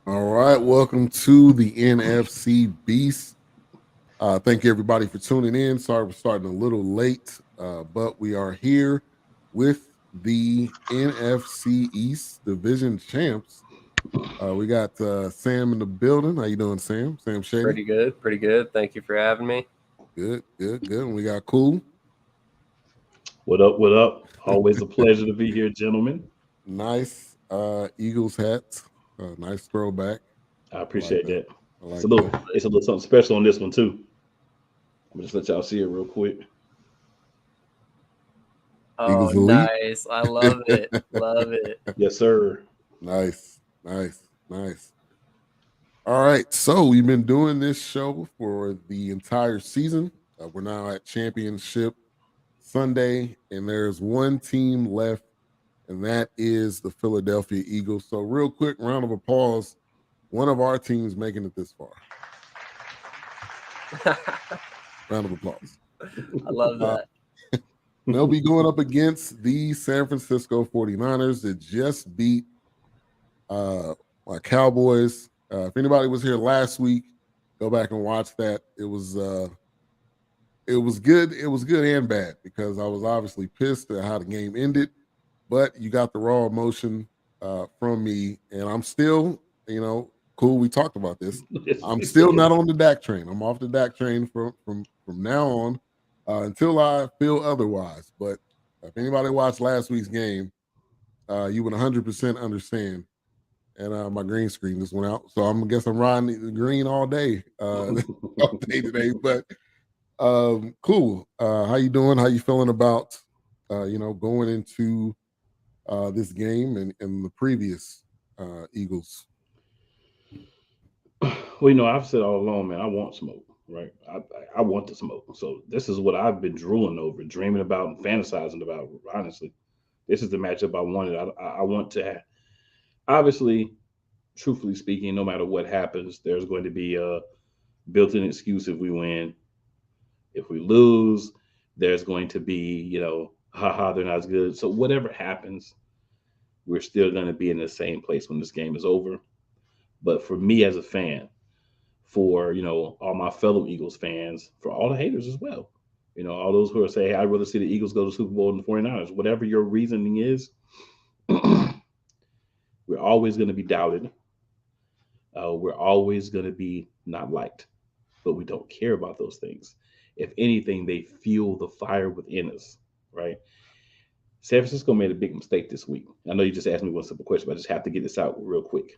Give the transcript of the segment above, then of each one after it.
All right, welcome to the NFC Beast. Thank you everybody for tuning in. Sorry we're starting a little late, but we are here with the NFC East Division champs. We got Sam in the building. How you doing, Sam? Sam Shady. Pretty good, pretty good. Thank you for having me. Good, good, good. And we got Cool. What up? What up? Always a pleasure to be here, gentlemen. Nice Eagles hat. Nice throwback. I I like appreciate that. that. I It's like a little, that. it's a little something special on this one too. I'm just let y'all see it real quick. Oh, Eagles Elite. nice. I love it. Love it. Yes, sir. Nice, nice, nice. All right, so we've been doing this show for the entire season. We're now at Championship Sunday, and there's one team left, and that is the Philadelphia Eagles. So, real quick round of applause. One of our teams making it this far. Round of applause. I love Uh, that. they'll be going up against the San Francisco 49ers that just beat my Cowboys. If anybody was here last week, go back and watch that. It was good. It was good and bad because I was obviously pissed at how the game ended, but you got the raw emotion from me, and I'm still, cool. We talked about this. Yes, I'm we still did. not on the DAC train. I'm off the DAC train from now on until I feel otherwise. But if anybody watched last week's game, you would 100% understand. And my green screen just went out, so I guess I'm riding the green all day, all day today. But cool. How you doing? How you feeling about going into this game and the previous Eagles? Well, I've said all along, man, I want smoke, right? I want the smoke. So this is what I've been drooling over, dreaming about, and fantasizing about. Honestly, this is the matchup I wanted. I want to have. Obviously, truthfully speaking, no matter what happens, there's going to be a built-in excuse if we win. If we lose, there's going to be, haha, they're not as good. So whatever happens, we're still going to be in the same place when this game is over. But for me as a fan, for all my fellow Eagles fans, for all the haters as well, all those who are saying, hey, I'd rather see the Eagles go to the Super Bowl than the 49ers, whatever your reasoning is, we're always going to be doubted. We're always going to be not liked, but we don't care about those things. If anything, they fuel the fire within us, right? San Francisco made a big mistake this week. I know you just asked me one simple question, but I just have to get this out real quick.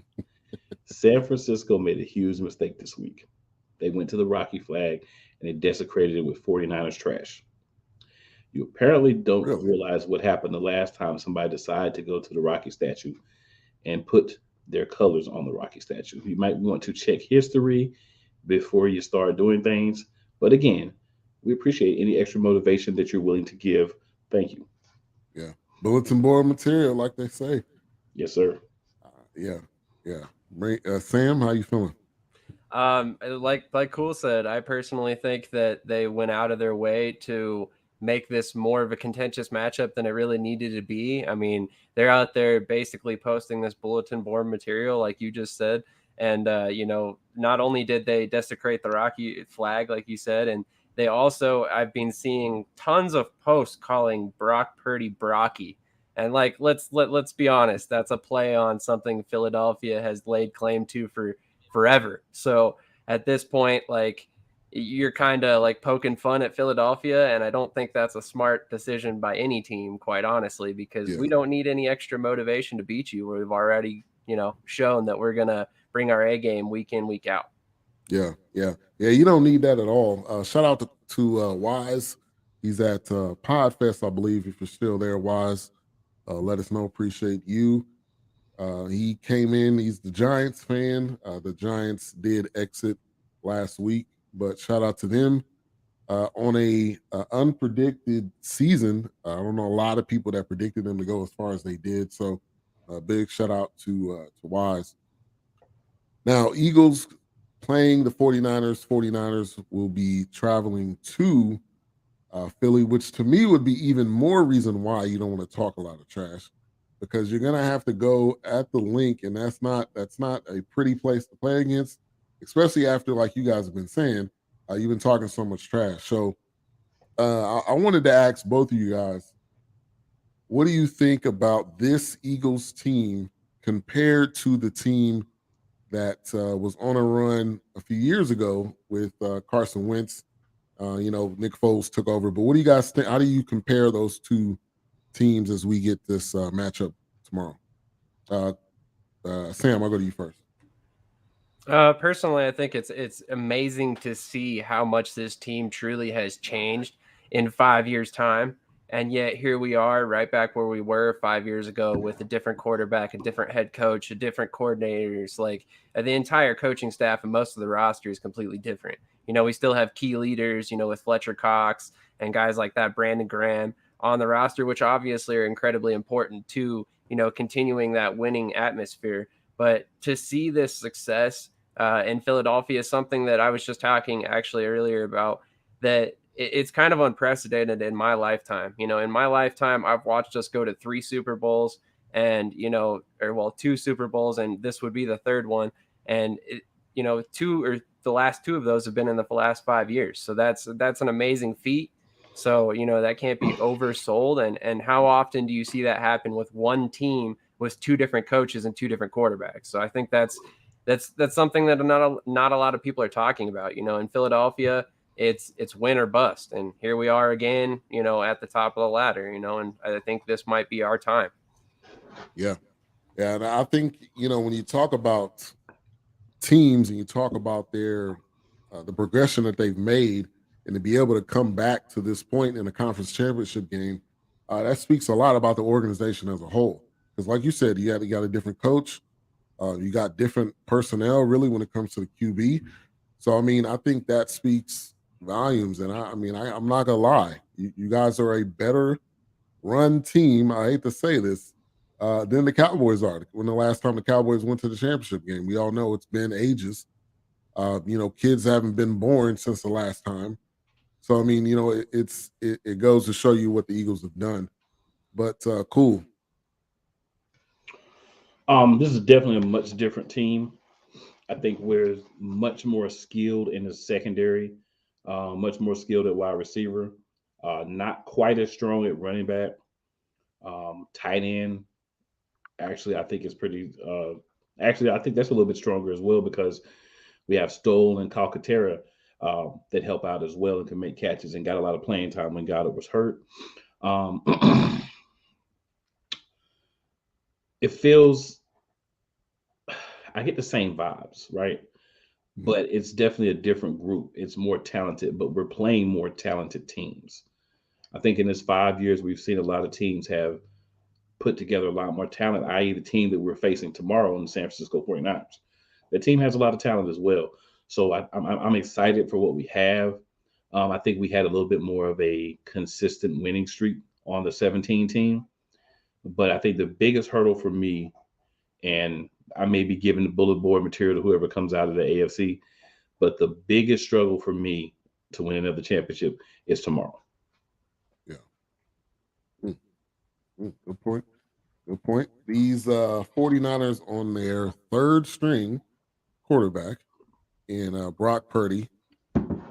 San Francisco made a huge mistake this week. They went to the Rocky flag and they desecrated it with 49ers trash. You apparently don't Really? realize what happened the last time somebody decided to go to the Rocky statue and put their colors on the Rocky statue. You might want to check history before you start doing things. But again, we appreciate any extra motivation that you're willing to give. Thank you. Yeah. Bulletin board material, like they say. Yes, sir. Yeah, yeah. Sam, how you feeling? Like Cool said, I personally think that they went out of their way to make this more of a contentious matchup than it really needed to be. I mean, they're out there basically posting this bulletin board material, like you just said, and not only did they desecrate the Rocky flag, like you said, and they also I've been seeing tons of posts calling Brock Purdy Brocky. And like let's be honest, that's a play on something Philadelphia has laid claim to for forever. So at this point, like you're kind of like poking fun at Philadelphia, and I don't think that's a smart decision by any team, quite honestly, because Yeah, we don't need any extra motivation to beat you. We've already, shown that we're gonna bring our A game week in, week out. yeah, yeah, yeah. You don't need that at all. Shout out to Wise. He's at Podfest, I believe. If you're still there, Wise, let us know. Appreciate you. He came in. He's the Giants fan. The Giants did exit last week, but shout out to them on a unpredicted season. I don't know a lot of people that predicted them to go as far as they did. So, big shout out to Wise. Now, Eagles playing the 49ers. 49ers will be traveling to Philly, which to me would be even more reason why you don't want to talk a lot of trash because you're gonna have to go at the link, and that's not a pretty place to play against, especially after, like you guys have been saying, you've been talking so much trash. So I wanted to ask both of you guys, what do you think about this Eagles team compared to the team that was on a run a few years ago with Carson Wentz? Nick Foles took over. But what do you guys think? How do you compare those two teams as we get this matchup tomorrow? Sam, I'll go to you first. Personally, I think it's amazing to see how much this team truly has changed in 5 years' time. And yet here we are right back where we were 5 years ago with a different quarterback, a different head coach, a different coordinators. Like the entire coaching staff and most of the roster is completely different. We still have key leaders, with Fletcher Cox and guys like that, Brandon Graham on the roster, which obviously are incredibly important to, continuing that winning atmosphere. But to see this success in Philadelphia is something that I was just talking actually earlier about, that it's kind of unprecedented in my lifetime. In my lifetime, I've watched us go to 3 Super Bowls and, 2 Super Bowls, and this would be the third one. And, the last 2 of those have been in the last 5 years. So that's an amazing feat. So, that can't be oversold. And how often do you see that happen with one team with 2 different coaches and 2 different quarterbacks? So I think that's something that not a lot of people are talking about. In Philadelphia, it's win or bust, and here we are again, at the top of the ladder, and I think this might be our time. Yeah, and I think when you talk about teams and you talk about their the progression that they've made, and to be able to come back to this point in a conference championship game, that speaks a lot about the organization as a whole. Because, like you said, you got a different coach. You got different personnel, really, when it comes to the QB. So, I think that speaks volumes. And I'm not gonna lie, you guys are a better run team. I hate to say this, than the Cowboys are. When the last time the Cowboys went to the championship game, we all know it's been ages. Kids haven't been born since the last time. So, it goes to show you what the Eagles have done. But cool. This is definitely a much different team. I think we're much more skilled in the secondary, much more skilled at wide receiver, not quite as strong at running back. Tight end, actually, I think it's pretty. Actually, I think that's a little bit stronger as well because we have Stoll and Calcaterra that help out as well and can make catches and got a lot of playing time when Goddard was hurt. It feels, I get the same vibes, right? But it's definitely a different group. It's more talented, but we're playing more talented teams. I think in this 5 years, we've seen a lot of teams have put together a lot more talent, i.e. the team that we're facing tomorrow in the San Francisco 49ers. The team has a lot of talent as well. So I'm excited for what we have. I think we had a little bit more of a consistent winning streak on the 17 team. But I think the biggest hurdle for me, and I may be giving the bullet board material to whoever comes out of the AFC, but the biggest struggle for me to win another championship is tomorrow. Yeah. Good point. Good point. These 49ers on their third string quarterback in Brock Purdy.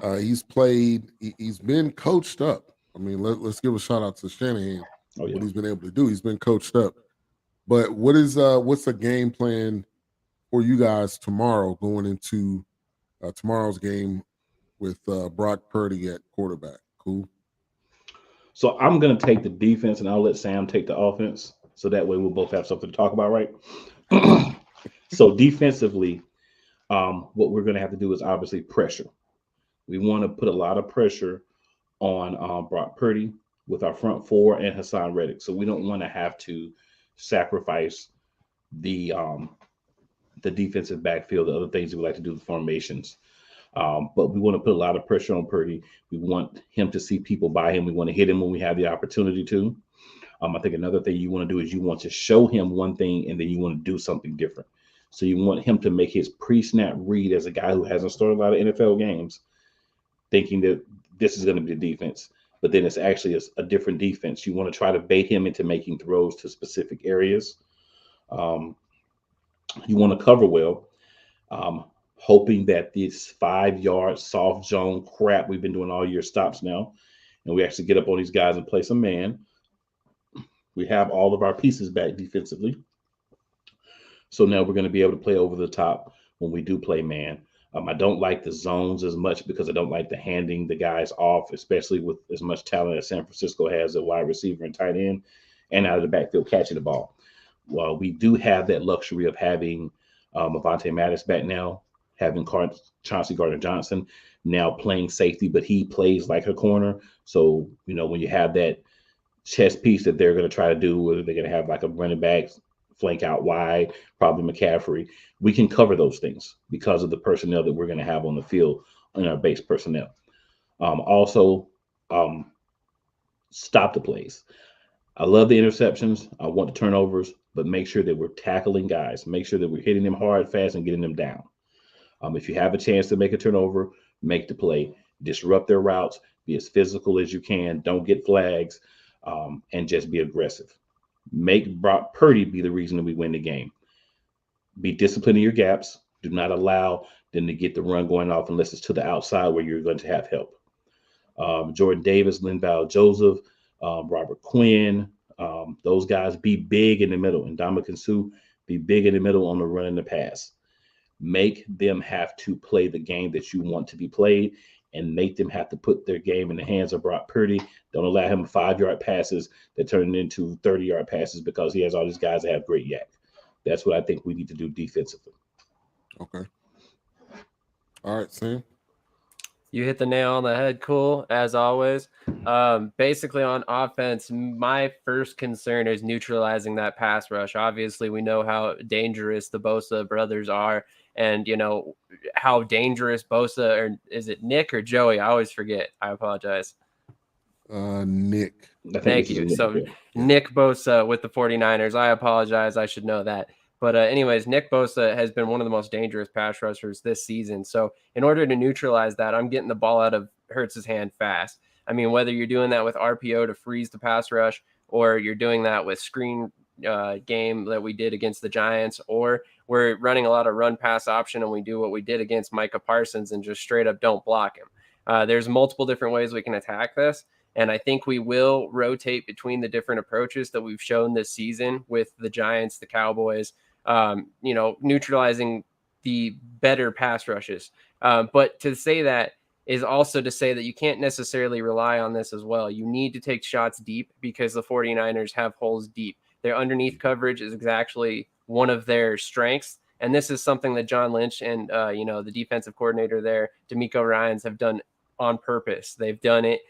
He's been coached up. Let's give a shout out to Shanahan. Oh, yeah. What he's been able to do. He's been coached up. But what's the game plan for you guys tomorrow going into tomorrow's game with Brock Purdy at quarterback? Cool. So I'm going to take the defense and I'll let Sam take the offense. So that way we'll both have something to talk about, right? So defensively, what we're going to have to do is obviously pressure. We want to put a lot of pressure on Brock Purdy with our front four and Hassan Reddick. So we don't want to have to sacrifice the defensive backfield, the other things we like to do, the formations. But we want to put a lot of pressure on Purdy. We want him to see people by him. We want to hit him when we have the opportunity to. I think another thing you want to do is you want to show him one thing and then you want to do something different. So you want him to make his pre-snap read as a guy who hasn't started a lot of NFL games, thinking that this is going to be the defense. but then it's actually a different defense. You want to try to bait him into making throws to specific areas. Um, you want to cover well, um, hoping that this 5 yard soft zone crap we've been doing all year stops now, and we actually get up on these guys and play some man. We have all of our pieces back defensively. So now we're going to be able to play over the top when we do play man. I don't like the zones as much because I don't like the handing the guys off, especially with as much talent as San Francisco has at wide receiver and tight end and out of the backfield catching the ball. Well, we do have that luxury of having Avonte Mattis back now, having Chauncey Gardner-Johnson now playing safety, but he plays like a corner. So, when you have that chess piece that they're going to try to do, whether they're going to have like a running back flank out wide, probably McCaffrey, we can cover those things because of the personnel that we're going to have on the field in our base personnel. Also, stop the plays. I love the interceptions. I want the turnovers, but make sure that we're tackling guys. Make sure that we're hitting them hard, fast, and getting them down. If you have a chance to make a turnover, make the play. Disrupt their routes. Be as physical as you can. Don't get flags, and just be aggressive. Make Brock Purdy be the reason that we win the game. Be disciplined in your gaps. Do not allow them to get the run going off unless it's to the outside where you're going to have help. Jordan Davis, Linval Joseph, Robert Quinn, those guys, be big in the middle. And Ndamukong Suh, be big in the middle on the run and the pass. Make them have to play the game that you want to be played, and make them have to put their game in the hands of Brock Purdy. Don't allow him 5-yard passes that turn into 30-yard passes because he has all these guys that have great yak. That's what I think we need to do defensively. Okay. All right, Sam. You hit the nail on the head. Cool, as always. Basically, on offense, my first concern is neutralizing that pass rush. Obviously, we know how dangerous the Bosa brothers are, and how dangerous Bosa, or is it Nick or Joey? I always forget. I apologize. Nick. Thank you. So Nick Bosa with the 49ers. I apologize. I should know that. But anyways, Nick Bosa has been one of the most dangerous pass rushers this season. So in order to neutralize that, I'm getting the ball out of Hurts's hand fast. I mean, whether you're doing that with RPO to freeze the pass rush, or you're doing that with screen game that we did against the Giants, or we're running a lot of run pass option and we do what we did against Micah Parsons and just straight up don't block him. There's multiple different ways we can attack this. And I think we will rotate between the different approaches that we've shown this season with the Giants, the Cowboys, neutralizing the better pass rushes. But to say that is also to say that you can't necessarily rely on this as well. You need to take shots deep because the 49ers have holes deep. Their underneath coverage is exactly one of their strengths. And this is something that John Lynch and, the defensive coordinator there, D'Amico Ryans, have done on purpose. They've done it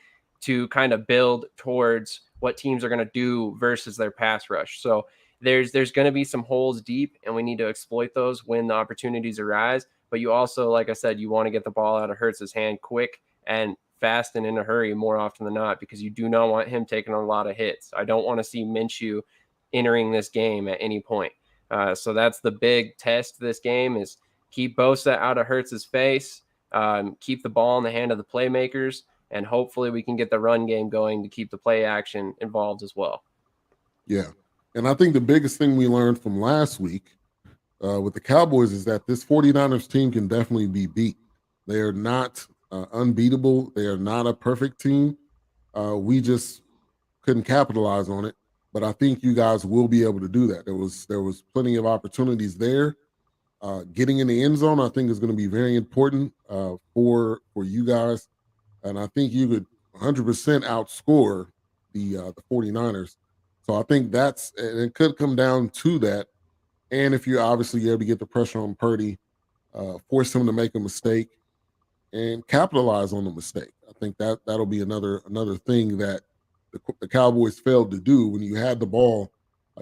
to kind of build towards what teams are going to do versus their pass rush. So there's going to be some holes deep, and we need to exploit those when the opportunities arise. But you also, like I said, you want to get the ball out of Hurts's hand quick and fast and in a hurry more often than not, because you do not want him taking a lot of hits. I don't want to see Minshew entering this game at any point. So that's the big test this game, is keep Bosa out of Hurts's face, keep the ball in the hand of the playmakers, and hopefully we can get the run game going to keep the play action involved as well. Yeah. And I think the biggest thing we learned from last week with the Cowboys is that this 49ers team can definitely be beat. They are not unbeatable. They are not a perfect team. We just couldn't capitalize on it. But I think you guys will be able to do that. There was plenty of opportunities there. Getting in the end zone, I think, is going to be very important for you guys. And I think you could 100% outscore the 49ers. So I think it could come down to that. And if you're obviously able to get the pressure on Purdy, force him to make a mistake and capitalize on the mistake. I think that'll be another thing that the Cowboys failed to do. When you had the ball,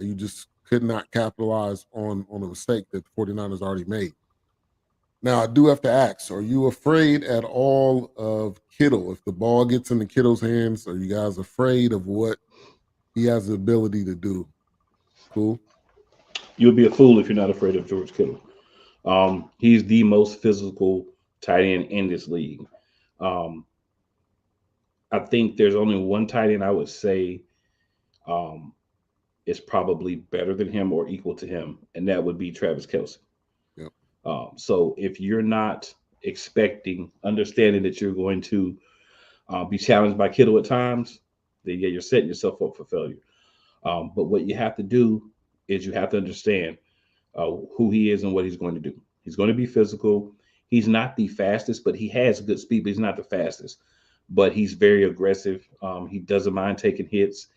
you just could not capitalize on a mistake that the 49ers already made. Now, I do have to ask, are you afraid at all of Kittle? If the ball gets into Kittle's hands, are you guys afraid of what he has the ability to do? Cool. You would be a fool if you're not afraid of George Kittle. He's the most physical tight end in this league. I I think there's only one tight end I would say um, is probably better than him or equal to him, and that would be Travis Kelsey. Yep. So if you're not understanding that you're going to be challenged by Kittle at times, then yeah, you're setting yourself up for failure. But what you have to do is you have to understand who he is and what he's going to do. He's going to be physical. He's not the fastest, but he has good speed, but he's not the fastest. But he's very aggressive. He doesn't mind taking hits.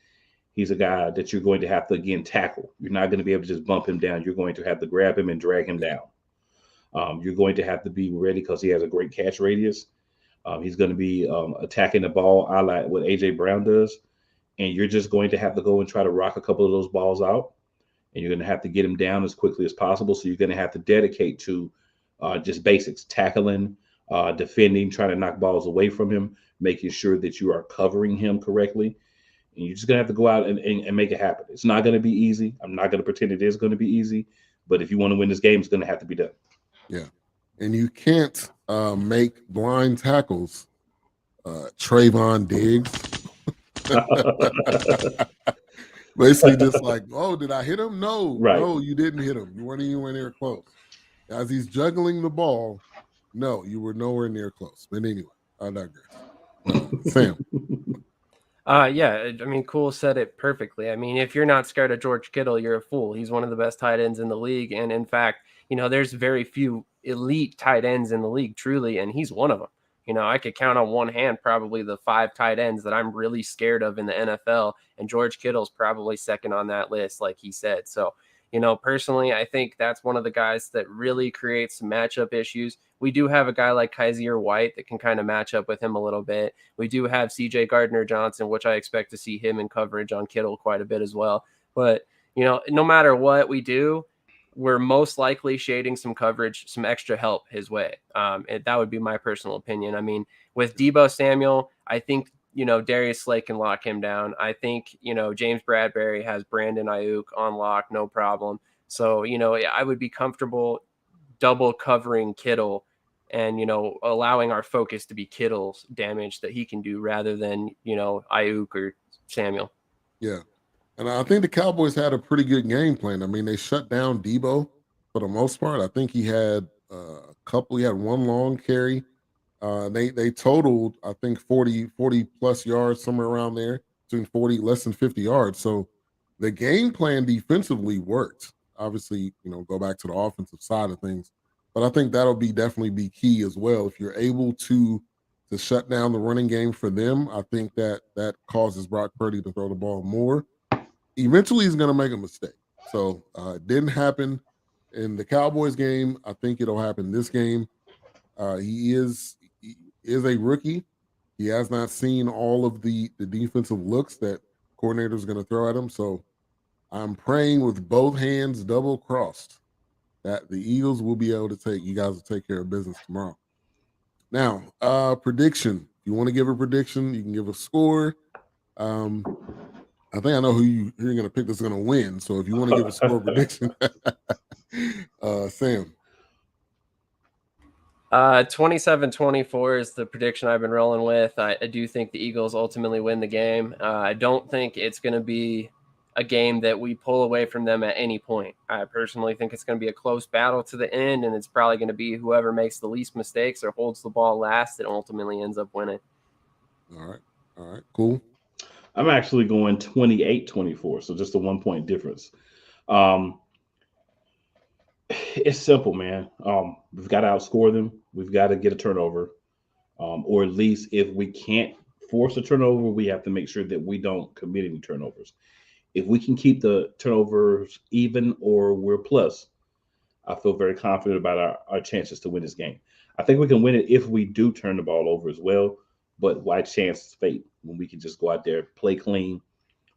He's a guy that you're going to have to, again, tackle. You're not going to be able to just bump him down. You're going to have to grab him and drag him down. You're going to have to be ready because he has a great catch radius. He's going to be attacking the ball, a la what AJ Brown does, and you're just going to have to go and try to rock a couple of those balls out, and you're going to have to get him down as quickly as possible. So you're going to have to dedicate to just basics, tackling, defending, trying to knock balls away from him, making sure that you are covering him correctly. And you're just going to have to go out and make it happen. It's not going to be easy. I'm not going to pretend it is going to be easy, but if you want to win this game, it's going to have to be done. Yeah. And you can't make blind tackles. Trayvon Diggs. Basically just like, oh, did I hit him? No, Right. No, you didn't hit him. You weren't anywhere near close. As he's juggling the ball, no, you were nowhere near close. But anyway, I digress. Sam. Yeah, I mean, Cool said it perfectly. I mean, if you're not scared of George Kittle, you're a fool. He's one of the best tight ends in the league. And in fact, there's very few elite tight ends in the league, truly, and he's one of them. I could count on one hand probably the 5 tight ends that I'm really scared of in the NFL, and George Kittle's probably second on that list, like he said. So, personally, I think that's one of the guys that really creates some matchup issues. We do have a guy like Kaiser White that can kind of match up with him a little bit. We do have CJ Gardner-Johnson, which I expect to see him in coverage on Kittle quite a bit as well. But, no matter what we do, we're most likely shading some coverage, some extra help his way. And that would be my personal opinion. I mean, with Deebo Samuel, I think, Darius Slay can lock him down. I think, James Bradbury has Brandon Ayuk on lock, no problem. So, I would be comfortable double covering Kittle and, allowing our focus to be Kittle's damage that he can do rather than, Ayuk or Samuel. Yeah. And I think the Cowboys had a pretty good game plan. I mean, they shut down Deebo for the most part. I think he had he had one long carry. They totaled, I think, 40 plus yards, somewhere around there, between 40, less than 50 yards. So the game plan defensively worked. Obviously, go back to the offensive side of things. But I think that'll definitely be key as well. If you're able to shut down the running game for them, I think that causes Brock Purdy to throw the ball more. Eventually, he's going to make a mistake. So it didn't happen in the Cowboys game. I think it'll happen this game. He is a rookie. He has not seen all of the defensive looks that coordinator is going to throw at him. So I'm praying with both hands double crossed that the Eagles will be able to you guys will take care of business tomorrow. Now, prediction. If you want to give a prediction, you can give a score. I think I know who you're going to pick that's going to win. So if you want to give a score prediction, Sam. 27-24 is the prediction I've been rolling with. I do think the Eagles ultimately win the game. I don't think it's going to be a game that we pull away from them at any point. I personally think it's going to be a close battle to the end, and it's probably going to be whoever makes the least mistakes or holds the ball last that ultimately ends up winning. All right, cool. I'm actually going 28-24, so just a 1 point difference. It's simple, man. We've got to outscore them. We've got to get a turnover, or at least if we can't force a turnover, we have to make sure that we don't commit any turnovers. If we can keep the turnovers even or we're plus, I feel very confident about our chances to win this game. I think we can win it if we do turn the ball over as well, but why chance fate when we can just go out there, play clean,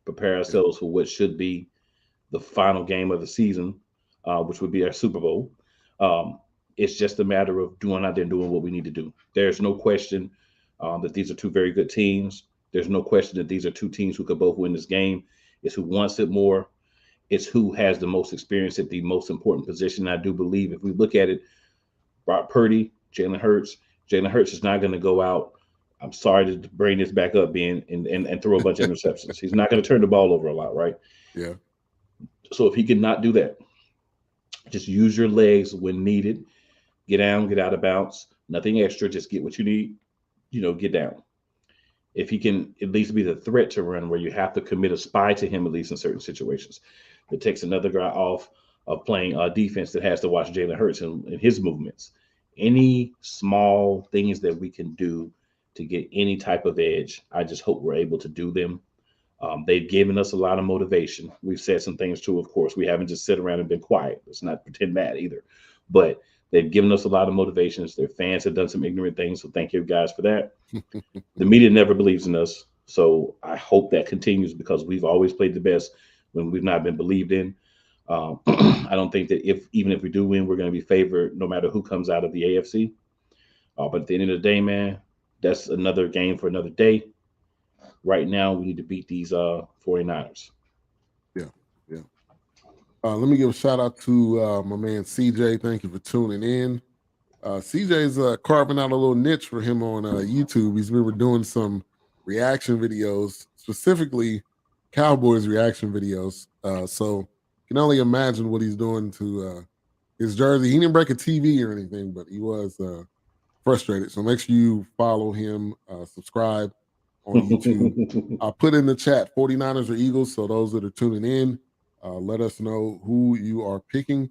prepare ourselves for what should be the final game of the season, which would be our Super Bowl. It's just a matter of doing out there and doing what we need to do. There's no question that these are two very good teams. There's no question that these are two teams who could both win this game. It's who wants it more. It's who has the most experience at the most important position. I do believe if we look at it, Brock Purdy, Jalen Hurts is not going to go out I'm sorry to bring this back up, being and throw a bunch of interceptions. He's not going to turn the ball over a lot, right? Yeah. So if he cannot do that, just use your legs when needed. Get down, get out of bounds. Nothing extra. Just get what you need. Get down. If he can at least be the threat to run, where you have to commit a spy to him, at least in certain situations, it takes another guy off of playing defense that has to watch Jalen Hurts and his movements. Any small things that we can do to get any type of edge, I just hope we're able to do them. They've given us a lot of motivation. We've said some things too, of course. We haven't just sit around and been quiet. Let's not pretend that either. But they've given us a lot of motivations. Their fans have done some ignorant things. So thank you guys for that. The media never believes in us. So I hope that continues, because we've always played the best when we've not been believed in. I don't think that even if we do win, we're going to be favored no matter who comes out of the AFC. But at the end of the day, man, that's another game for another day. Right now, we need to beat these 49ers. Yeah. Yeah. Let me give a shout out to my man CJ. Thank you for tuning in. CJ's carving out a little niche for him on YouTube. We were doing some reaction videos, specifically Cowboys reaction videos. So can only imagine what he's doing to his jersey. He didn't break a TV or anything, but he was frustrated. So make sure you follow him, subscribe on YouTube. I'll put in the chat 49ers or Eagles. So those that are tuning in, let us know who you are picking.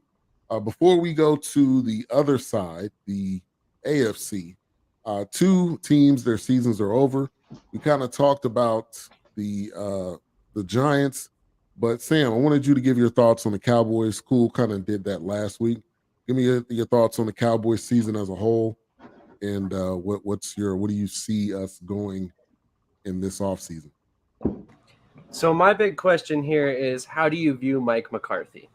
Before we go to the other side, the AFC, two teams, their seasons are over. We kind of talked about the Giants, but Sam, I wanted you to give your thoughts on the Cowboys. Cool, kind of did that last week. Give me your thoughts on the Cowboys season as a whole, and what do you see us going in this offseason? So my big question here is, how do you view Mike McCarthy?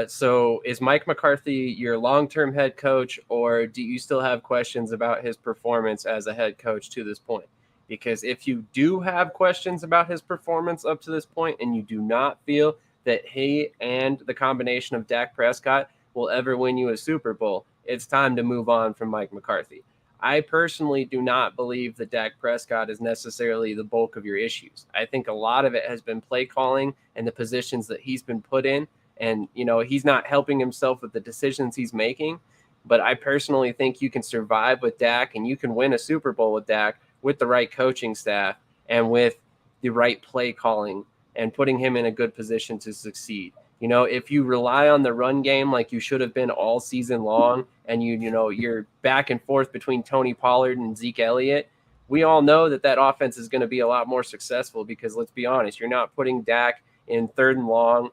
So is Mike McCarthy your long-term head coach, or do you still have questions about his performance as a head coach to this point? Because if you do have questions about his performance up to this point, and you do not feel that he and the combination of Dak Prescott will ever win you a Super Bowl, it's time to move on from Mike McCarthy. I personally do not believe that Dak Prescott is necessarily the bulk of your issues. I think a lot of it has been play calling and the positions that he's been put in. And, he's not helping himself with the decisions he's making. But I personally think you can survive with Dak, and you can win a Super Bowl with Dak with the right coaching staff and with the right play calling and putting him in a good position to succeed. If you rely on the run game like you should have been all season long, and you're back and forth between Tony Pollard and Zeke Elliott, we all know that offense is going to be a lot more successful, because let's be honest, you're not putting Dak in third and long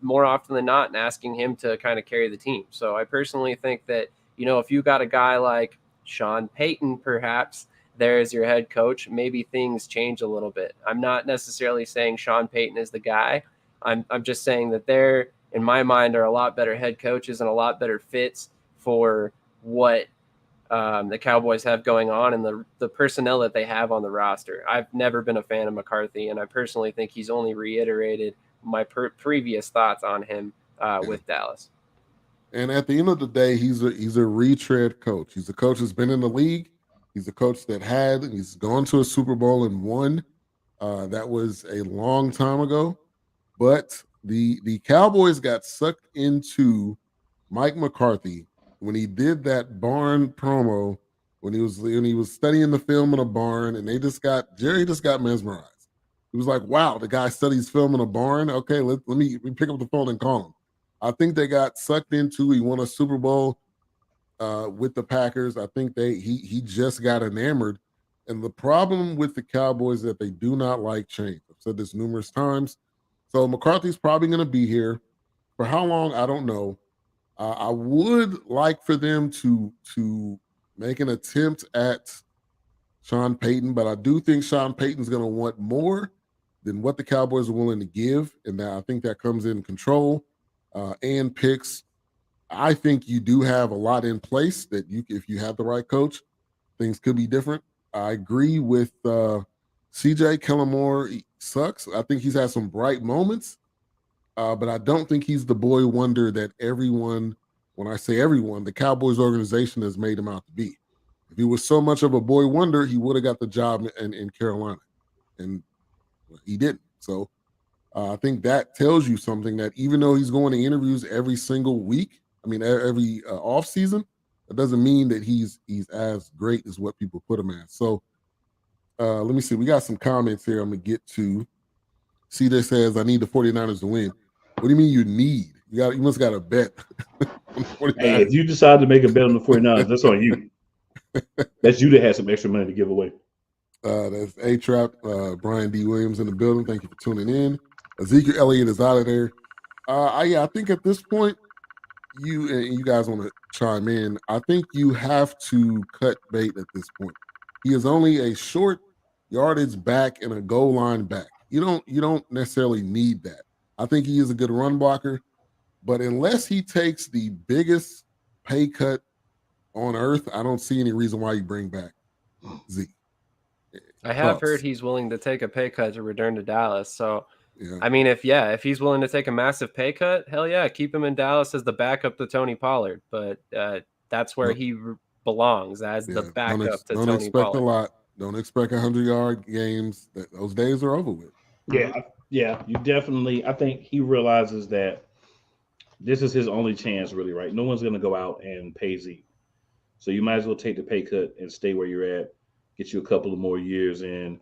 more often than not and asking him to kind of carry the team. So I personally think that, if you got a guy like Sean Payton, perhaps there as your head coach, maybe things change a little bit. I'm not necessarily saying Sean Payton is the guy. I'm just saying that there, in my mind, are a lot better head coaches and a lot better fits for what the Cowboys have going on and the personnel that they have on the roster. I've never been a fan of McCarthy, and I personally think he's only reiterated my previous thoughts on him with Dallas. And at the end of the day, he's a retread coach. He's a coach that's been in the league. He's a coach he's gone to a Super Bowl and won. That was a long time ago. But the Cowboys got sucked into Mike McCarthy when he did that barn promo, when he was studying the film in a barn, and Jerry just got mesmerized. He was like, wow, the guy studies film in a barn. Okay, let me pick up the phone and call him. I think they got sucked into. He won a Super Bowl with the Packers. I think he just got enamored. And the problem with the Cowboys is that they do not like change. I've said this numerous times. So McCarthy's probably going to be here. For how long, I don't know. I would like for them to make an attempt at Sean Payton, but I do think Sean Payton's going to want more than what the Cowboys are willing to give, and I think that comes in control and picks. I think you do have a lot in place that if you have the right coach, things could be different. I agree with CJ. Kellamore sucks. I think he's had some bright moments, but I don't think he's the boy wonder that everyone, when I say everyone, the Cowboys organization has made him out to be. If he was so much of a boy wonder, he would have got the job in Carolina, and he didn't. So I think that tells you something, that even though he's going to interviews every single week, I mean every off season, that doesn't mean that he's as great as what people put him as. So let me see. We got some comments here I'm going to get to. CJ says, I need the 49ers to win. What do you mean you need? You must got a bet. Hey, if you decide to make a bet on the 49ers, that's on you. That's you that has some extra money to give away. That's A-Trap, Brian D. Williams in the building. Thank you for tuning in. Ezekiel Elliott is out of there. I think at this point, you guys want to chime in. I think you have to cut bait at this point. He is only a short yardage back and a goal line back. You don't necessarily need that. I think he is a good run blocker, but unless he takes the biggest pay cut on earth, I don't see any reason why you bring back Zeke. I have heard he's willing to take a pay cut to return to Dallas. So, yeah. I mean, if he's willing to take a massive pay cut, hell yeah, keep him in Dallas as the backup to Tony Pollard. But that's where he belongs, as the backup to Tony Pollard. Don't expect a lot. Don't expect 100-yard games. Those days are over with. Yeah, you definitely. I think he realizes that this is his only chance, really, right? No one's going to go out and pay Zeke. So you might as well take the pay cut and stay where you're at, get you a couple of more years in,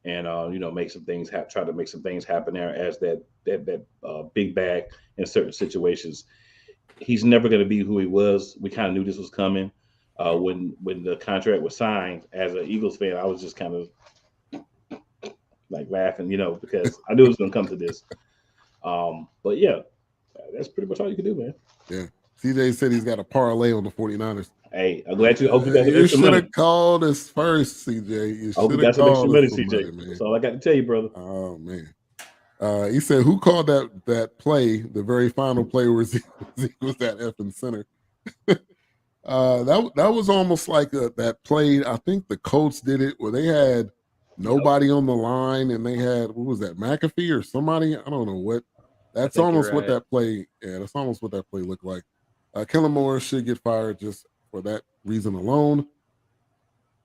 and make some things try to make some things happen there as that big bag in certain situations. He's never going to be who he was. We kind of knew this was coming when the contract was signed. As an Eagles fan, I was just kind of like laughing, because I knew it was going to come to this. But yeah, that's pretty much all you can do, man. Yeah. CJ said he's got a parlay on the 49ers. Hey, I'm glad you got some extra money. You should have called us first, CJ. You should have got some extra money, CJ. Man. That's all I got to tell you, brother. Oh, man. He said, who called that play, the very final play where Zeke was that effing center? That was almost like that play. I think the Colts did it where they had nobody on the line, and they had, what was that, McAfee or somebody? I don't know what. That's almost what that play. Yeah, that's almost what that play looked like. Kellen Moore should get fired just for that reason alone.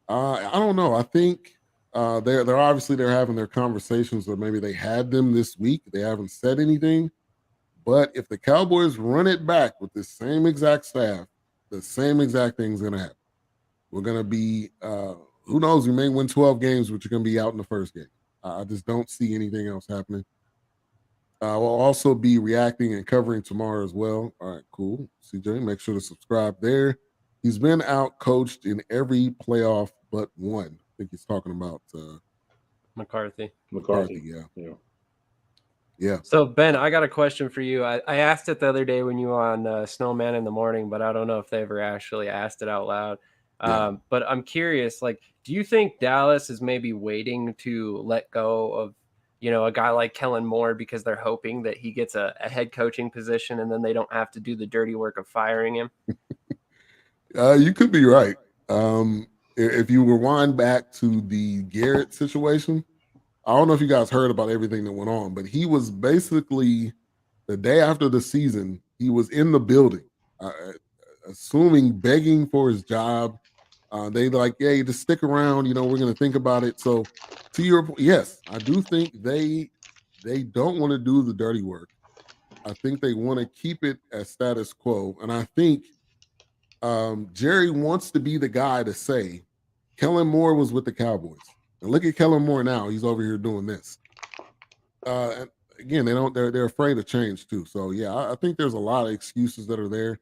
I don't know. I think they're obviously having their conversations, or maybe they had them this week. They haven't said anything. But if the Cowboys run it back with the same exact staff, the same exact thing's going to happen. We're going to be, who knows, we may win 12 games, but you're going to be out in the first game. I just don't see anything else happening. We'll also be reacting and covering tomorrow as well. All right, cool. CJ, make sure to subscribe there. He's been out coached in every playoff but one. I think he's talking about McCarthy. Yeah. So, Ben, I got a question for you. I asked it the other day when you were on Snowman in the Morning, but I don't know if they ever actually asked it out loud. But I'm curious, do you think Dallas is maybe waiting to let go of, a guy like Kellen Moore because they're hoping that he gets a head coaching position and then they don't have to do the dirty work of firing him? You could be right. If you rewind back to the Garrett situation, I don't know if you guys heard about everything that went on, but he was basically, the day after the season, he was in the building, assuming begging for his job. They like, hey, just stick around. We're going to think about it. So to your point, yes, I do think they don't want to do the dirty work. I think they want to keep it as status quo. And I think Jerry wants to be the guy to say, Kellen Moore was with the Cowboys. And look at Kellen Moore now. He's over here doing this. And again, they're afraid of change too. So yeah, I think there's a lot of excuses that are there.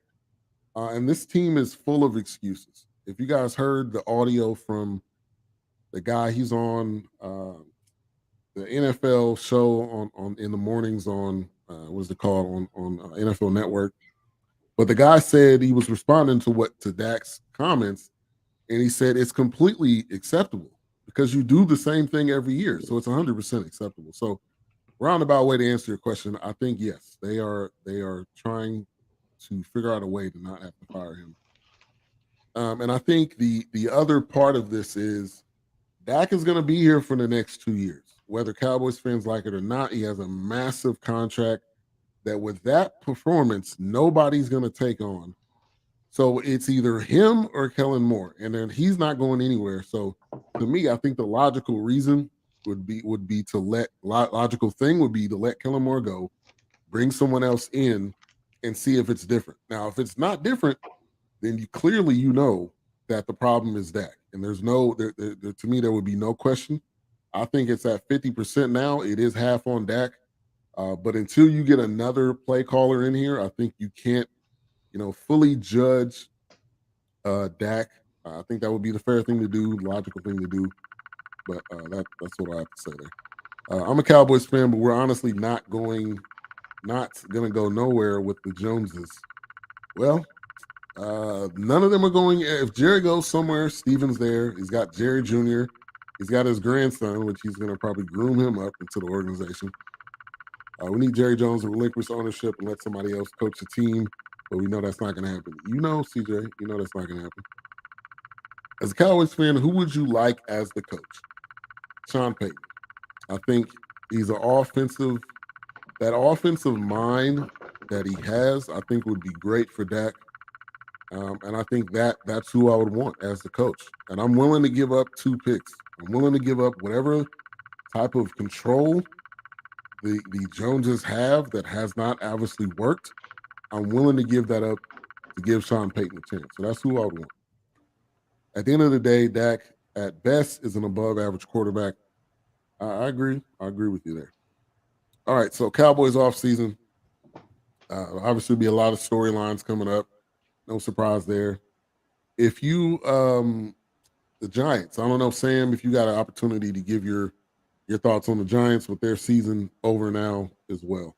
And this team is full of excuses. If you guys heard the audio from the guy, he's on the NFL show on in the mornings on what's it called on NFL Network. But the guy said he was responding to Dak's comments, and he said it's completely acceptable because you do the same thing every year, so it's 100% acceptable. So, roundabout way to answer your question, I think yes, they are trying to figure out a way to not have to fire him. And I think the other part of this is Dak is going to be here for the next 2 years, whether Cowboys fans like it or not. He has a massive contract that with that performance, nobody's going to take on. So it's either him or Kellen Moore, and then he's not going anywhere. So to me, I think the logical reason would be to logical thing would be to let Kellen Moore go, bring someone else in, and see if it's different. Now, if it's not different, then you know that the problem is Dak, and there's no to me there would be no question. I think it's at 50% now. It is half on Dak, but until you get another play caller in here, I think you can't fully judge Dak. I think that would be the fair thing to do, logical thing to do. But that's what I have to say there. I'm a Cowboys fan, but we're honestly not going to go nowhere with the Joneses. Well, none of them are going. If Jerry goes somewhere, Steven's there. He's got Jerry Jr. He's got his grandson, which he's going to probably groom him up into the organization. We need Jerry Jones to relinquish ownership and let somebody else coach the team, but we know that's not going to happen. CJ, that's not going to happen. As a Cowboys fan, who would you like as the coach? Sean Payton. I think he's that offensive mind that he has, I think would be great for Dak. And I think that's who I would want as the coach. And I'm willing to give up 2 picks. I'm willing to give up whatever type of control the Joneses have that has not obviously worked. I'm willing to give that up to give Sean Payton a chance. So that's who I would want. At the end of the day, Dak at best is an above average quarterback. I agree. I agree with you there. All right, so Cowboys off season. Obviously, be a lot of storylines coming up. No surprise there. If you, the Giants, I don't know, Sam, if you got an opportunity to give your thoughts on the Giants with their season over now as well.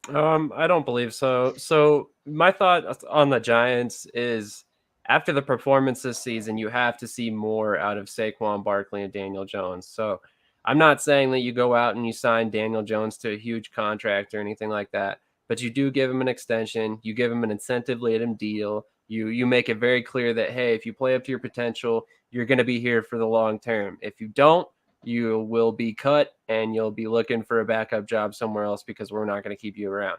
I don't believe so. So my thought on the Giants is after the performance this season, you have to see more out of Saquon Barkley and Daniel Jones. So I'm not saying that you go out and you sign Daniel Jones to a huge contract or anything like that, but you do give him an extension. You give him an incentive-laden deal. You make it very clear that, hey, if you play up to your potential, you're going to be here for the long term. If you don't, you will be cut and you'll be looking for a backup job somewhere else because we're not going to keep you around.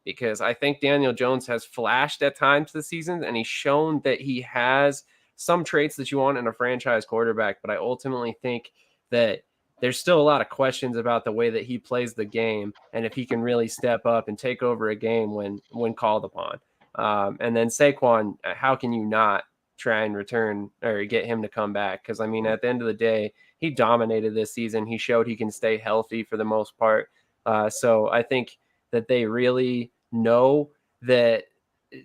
Because I think Daniel Jones has flashed at times this season and he's shown that he has some traits that you want in a franchise quarterback. But I ultimately think that there's still a lot of questions about the way that he plays the game and if he can really step up and take over a game when called upon. And then Saquon, how can you not try and return or get him to come back? Because, I mean, at the end of the day, he dominated this season. He showed he can stay healthy for the most part. So I think that they really know that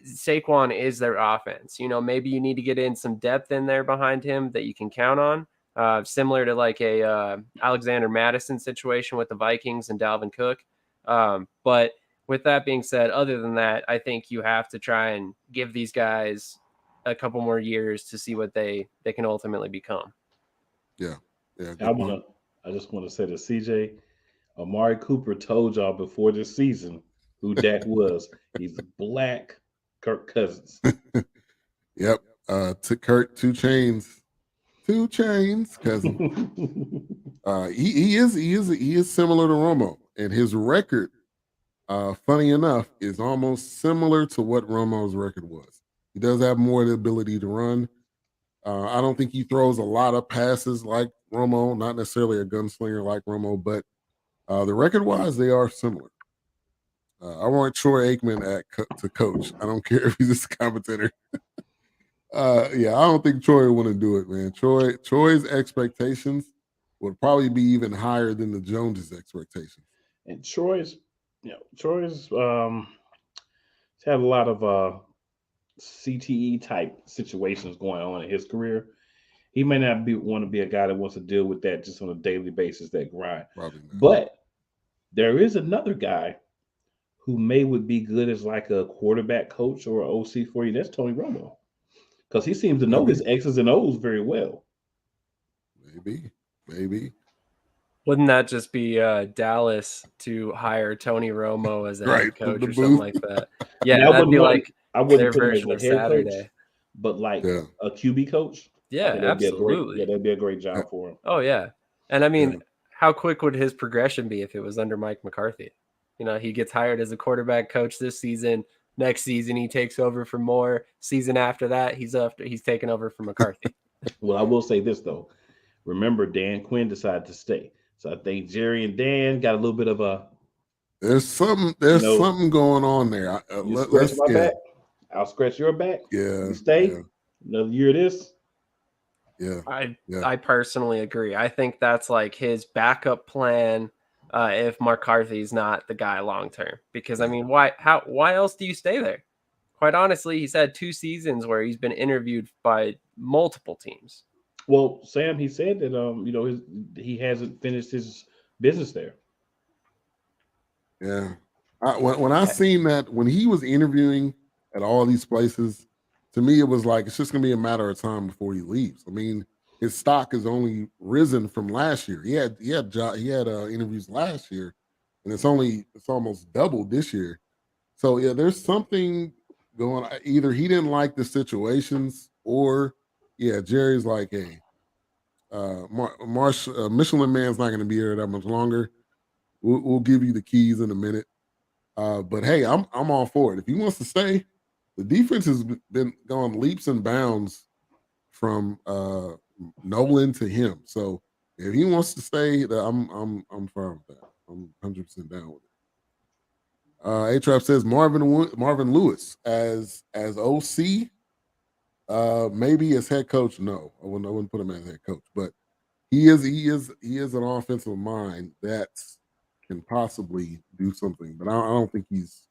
Saquon is their offense. Maybe you need to get in some depth in there behind him that you can count on, similar to like a Alexander Madison situation with the Vikings and Dalvin Cook. But with that being said, other than that, I think you have to try and give these guys a couple more years to see what they can ultimately become. Yeah. I just want to say to CJ, Amari Cooper told y'all before this season who Dak was. He's black Kirk Cousins. Yep. To Kirk, 2 chains cousin. He is similar to Romo, and his record, funny enough, is almost similar to what Romo's record was. He does have more of the ability to run. I don't think he throws a lot of passes like Romo, not necessarily a gunslinger like Romo, but the record-wise, they are similar. I want Troy Aikman to coach. I don't care if he's a commentator. I don't think Troy would want to do it, man. Troy's expectations would probably be even higher than the Joneses' expectations. And Troy's had a lot of CTE type situations going on in his career. He may not want to be a guy that wants to deal with that just on a daily basis, that grind. Probably not. But there is another guy who would be good as like a quarterback coach or an OC for you. That's Tony Romo, because he seems to know his X's and O's very well. Maybe. Wouldn't that just be Dallas to hire Tony Romo as a head coach or something like that? Yeah, that'd be like their version of Saturday. Coach, but like a QB coach. Yeah, absolutely. That'd be a great job for him. Oh, yeah. And I mean, how quick would his progression be if it was under Mike McCarthy? He gets hired as a quarterback coach this season. Next season, he takes over for Moore. Season after that, he's taking over for McCarthy. Well, I will say this though. Remember, Dan Quinn decided to stay, so I think Jerry and Dan got a little bit of a. There's something going on there. You scratch my yeah, back, I'll scratch your back. yeah, You stay yeah, another year of this. yeah, yeah. I personally agree. I think that's like his backup plan if McCarthy's not the guy long term. Because I mean, why else do you stay there? Quite honestly, he's had 2 seasons where he's been interviewed by multiple teams. Well, Sam, he said that he hasn't finished his business there. Yeah. When I seen that, when he was interviewing at all these places, to me, it was like it's just going to be a matter of time before he leaves. I mean, his stock has only risen from last year. He had interviews last year, and it's almost doubled this year. So yeah, there's something going on. Either he didn't like the situations, or yeah, Jerry's like, hey, Michelin Man's not going to be here that much longer. We'll give you the keys in a minute. But hey, I'm all for it. If he wants to stay, the defense has been gone leaps and bounds from Nolan to him. So if he wants to stay, I'm fine with that. I'm 100% down with it. A-Trap says Marvin Lewis as OC, maybe as head coach. No, I wouldn't put him as head coach, but he is an offensive mind that can possibly do something. But I don't think he's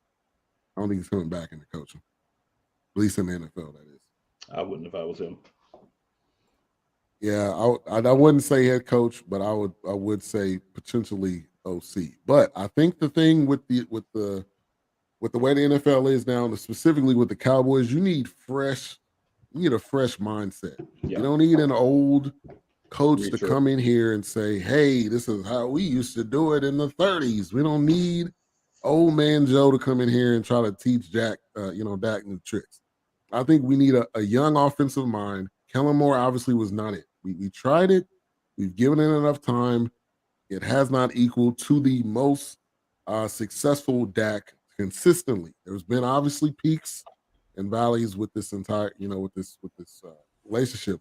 coming back into coaching, at least in the NFL. That is. I wouldn't if I was him. Yeah, I wouldn't say head coach, but I would say potentially OC. But I think the thing with the way the NFL is now, specifically with the Cowboys, you need a fresh mindset. Yeah. You don't need an old coach Very to true. come in here and say, hey, this is how we used to do it in the 30s. We don't need old man Joe to come in here and try to teach Dak new tricks. I think we need a young offensive mind. Kellen Moore obviously was not it. We tried it. We've given it enough time. It has not equaled to the most successful Dak consistently. There's been obviously peaks and valleys with this entire, with this relationship.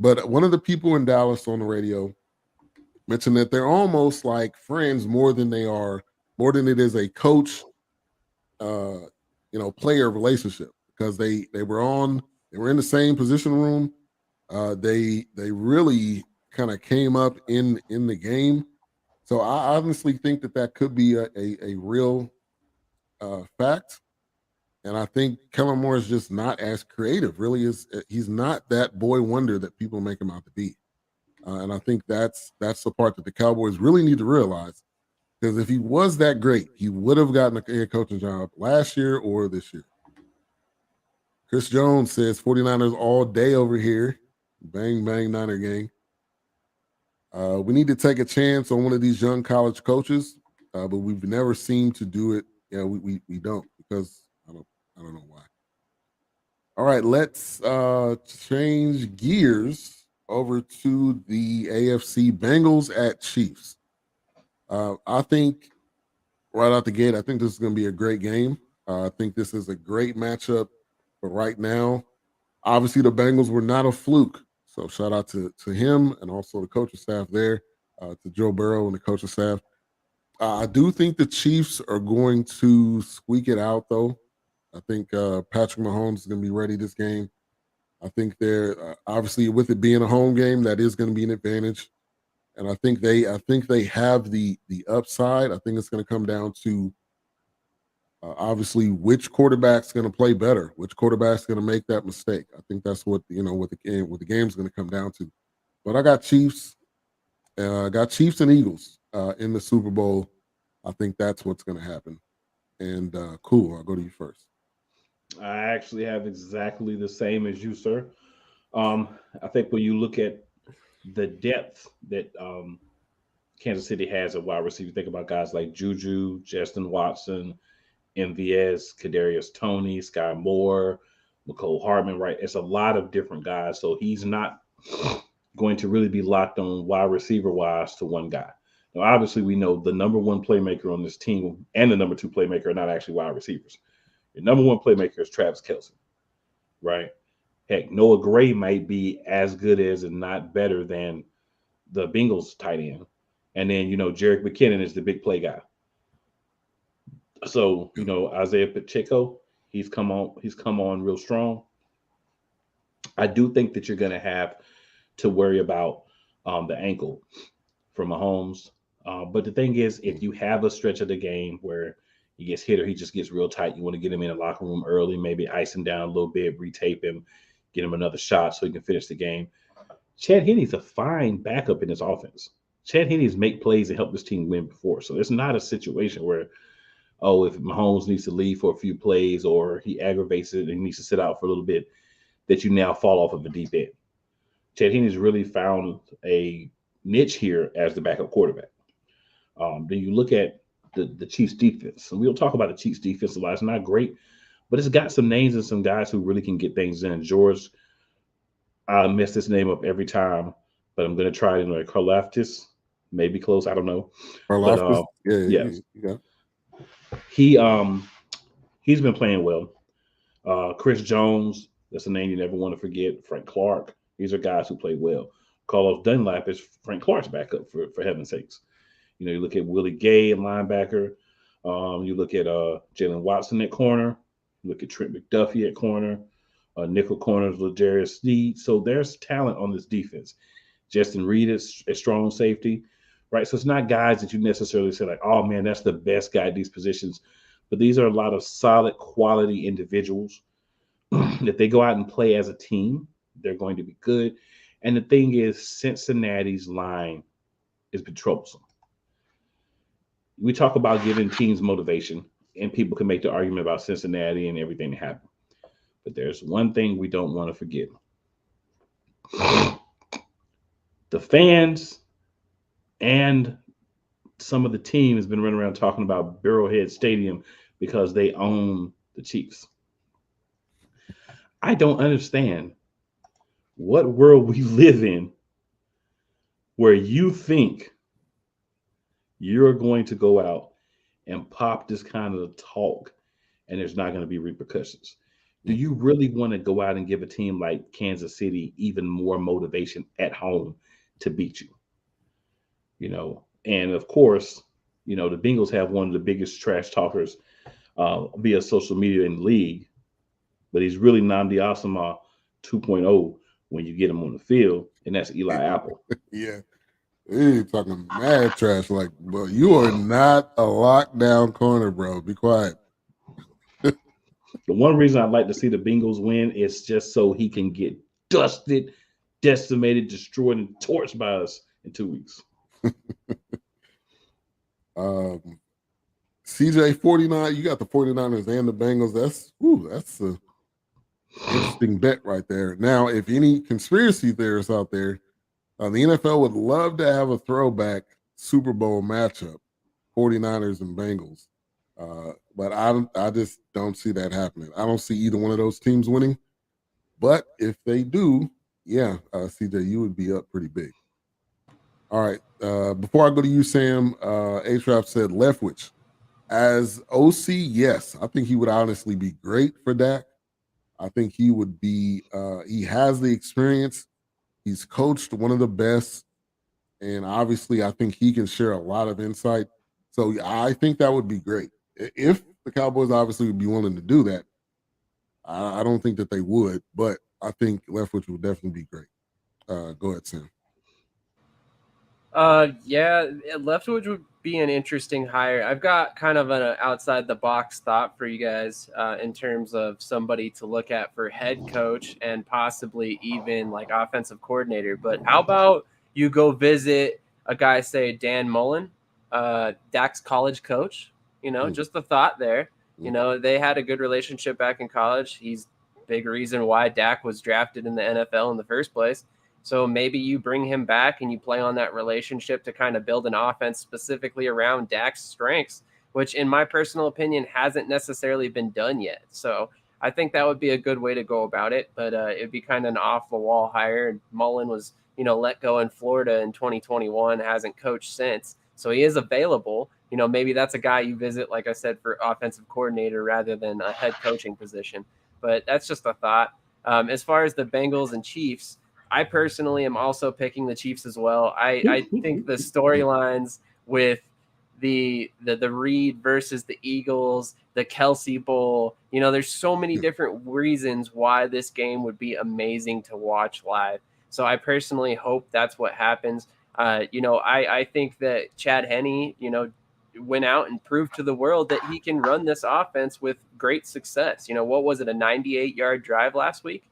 But one of the people in Dallas on the radio mentioned that they're almost like friends more than it is a coach, player relationship, because they were in the same position room. They really kind of came up in the game. So I honestly think that could be a real fact. And I think Kellen Moore is just not as creative. Really, he's not that boy wonder that people make him out to be. And I think that's the part that the Cowboys really need to realize. Because if he was that great, he would have gotten a head coaching job last year or this year. Chris Jones says 49ers all day over here. Bang, bang, Niner gang. We need to take a chance on one of these young college coaches, but we've never seemed to do it. Yeah, we don't, because I don't know why. All right, let's change gears over to the AFC. Bengals at Chiefs. I think right out the gate, I think this is going to be a great game. I think this is a great matchup. But right now, obviously the Bengals were not a fluke. So shout out to him and also the coaching staff there, to Joe Burrow and the coaching staff. I do think the Chiefs are going to squeak it out, though. I think Patrick Mahomes is going to be ready this game. I think they're obviously, with it being a home game, that is going to be an advantage. And I think they have the upside. I think it's going to come down to obviously which quarterback's going to play better, which quarterback's going to make that mistake. I think that's what what the game's going to come down to. But I got Chiefs. Got Chiefs and Eagles in the Super Bowl. I think that's what's going to happen. And cool, I'll go to you first. I actually have exactly the same as you, sir. I think when you look at the depth that Kansas City has at wide receiver, think about guys like Juju, Justin Watson, MVS, Kadarius Toney, Sky Moore, McCole Hardman, right? It's a lot of different guys. So he's not going to really be locked on wide receiver wise to one guy. Now, obviously, we know the number one playmaker on this team and the number two playmaker are not actually wide receivers. Your number one playmaker is Travis Kelce, right? Heck, Noah Gray might be as good as and not better than the Bengals tight end. And then, Jerick McKinnon is the big play guy. So, Isaiah Pacheco, he's come on real strong. I do think that you're going to have to worry about the ankle for Mahomes. But the thing is, if you have a stretch of the game where he gets hit or he just gets real tight, you want to get him in the locker room early, maybe ice him down a little bit, retape him, get him another shot so he can finish the game. Chad Henne's a fine backup in this offense. Chad Henne's make plays and help this team win before. So it's not a situation where, if Mahomes needs to leave for a few plays or he aggravates it and he needs to sit out for a little bit, that you now fall off of the deep end. Chad Henne's really found a niche here as the backup quarterback. Then you look at the Chiefs defense, and we'll talk about the Chiefs defense a lot. It's not great, but it's got some names and some guys who really can get things in. George, I mess this name up every time, but I'm going to try it anyway. Karlaftis, maybe close. I don't know. Karlaftis, yeah. He's been playing well. Chris Jones, that's a name you never want to forget. Frank Clark, these are guys who play well. Carlos Dunlap is Frank Clark's backup, for heaven's sakes. You look at Willie Gay at linebacker. You look at Jalen Watson at corner. You look at Trent McDuffie at corner. Nickel corner is L'Jarius Sneed. So there's talent on this defense. Justin Reed is a strong safety, right? So it's not guys that you necessarily say like, oh, man, that's the best guy at these positions. But these are a lot of solid quality individuals. If they go out and play as a team, they're going to be good. And the thing is, Cincinnati's line has been troublesome. We talk about giving teams motivation, and people can make the argument about Cincinnati and everything that happened. But there's one thing we don't want to forget. The fans and some of the team has been running around talking about Burrowhead Stadium because they own the Chiefs. I don't understand what world we live in where you think you're going to go out and pop this kind of talk and there's not going to be repercussions. Do you really want to go out and give a team like Kansas City even more motivation at home to beat you? And of course, the Bengals have one of the biggest trash talkers via social media in the league, but he's really Nnamdi Asomugha 2.0 when you get him on the field, and that's Eli Apple. Yeah. He's talking mad trash. Like, bro, you are not a lockdown corner, bro. Be quiet. The one reason I'd like to see the Bengals win is just so he can get dusted, decimated, destroyed, and torched by us in 2 weeks. CJ 49, you got the 49ers and the Bengals. That's a interesting bet right there. Now, if any conspiracy theorists out there, the NFL would love to have a throwback Super Bowl matchup, 49ers and Bengals. But I just don't see that happening. I don't see either one of those teams winning. But if they do, CJ, you would be up pretty big. All right. Before I go to you, Sam, A-Trap said Leftwich. As OC, yes. I think he would honestly be great for Dak. I think he would be he has the experience. He's coached one of the best. And obviously, I think he can share a lot of insight. So I think that would be great. If the Cowboys obviously would be willing to do that, I don't think that they would, but I think Leftwich would definitely be great. Go ahead, Sam. Leftwich would be an interesting hire. I've got kind of an outside the box thought for you guys in terms of somebody to look at for head coach and possibly even like offensive coordinator. But how about you go visit a guy, say Dan Mullen, Dak's college coach? Just a thought there. They had a good relationship back in college. He's a big reason why Dak was drafted in the NFL in the first place. So maybe you bring him back and you play on that relationship to kind of build an offense specifically around Dak's strengths, which in my personal opinion hasn't necessarily been done yet. So I think that would be a good way to go about it, but it'd be kind of an off the wall hire. Mullen was, let go in Florida in 2021, hasn't coached since. So he is available, maybe that's a guy you visit, like I said, for offensive coordinator rather than a head coaching position. But that's just a thought. As far as the Bengals and Chiefs, I personally am also picking the Chiefs as well. I think the storylines with the Reed versus the Eagles, the Kelsey Bowl, there's so many different reasons why this game would be amazing to watch live. So I personally hope that's what happens. I think that Chad Henne, went out and proved to the world that he can run this offense with great success. What was it, a 98-yard drive last week?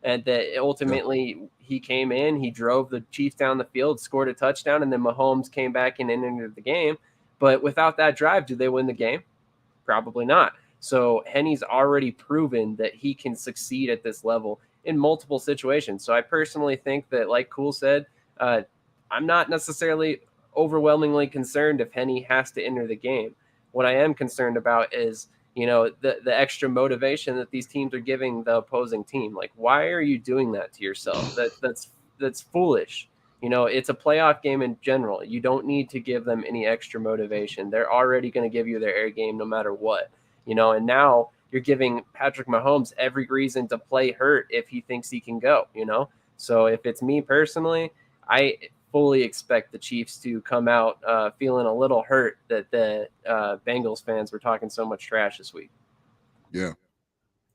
And that ultimately he came in, he drove the Chiefs down the field, scored a touchdown, and then Mahomes came back and entered the game. But without that drive, do they win the game? Probably not. So Henne's already proven that he can succeed at this level in multiple situations. So I personally think that, like Cool said, I'm not necessarily overwhelmingly concerned if Henne has to enter the game. What I am concerned about is, the extra motivation that these teams are giving the opposing team. Like, why are you doing that to yourself? That's foolish. It's a playoff game in general. You don't need to give them any extra motivation. They're already going to give you their air game no matter what. And now you're giving Patrick Mahomes every reason to play hurt if he thinks he can go, So if it's me personally, I fully expect the Chiefs to come out feeling a little hurt that the Bengals fans were talking so much trash this week. Yeah.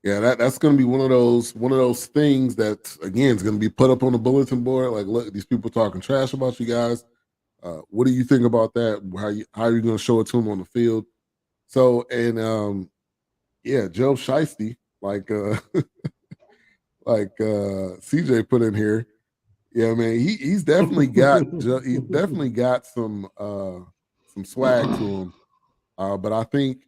That's going to be one of those things that, again, is going to be put up on the bulletin board. Like, look, these people talking trash about you guys. What do you think about that? How are you going to show it to them on the field? So, and Joe Shiesty, like CJ put in here. Yeah, man, he's definitely got some swag to him. But I think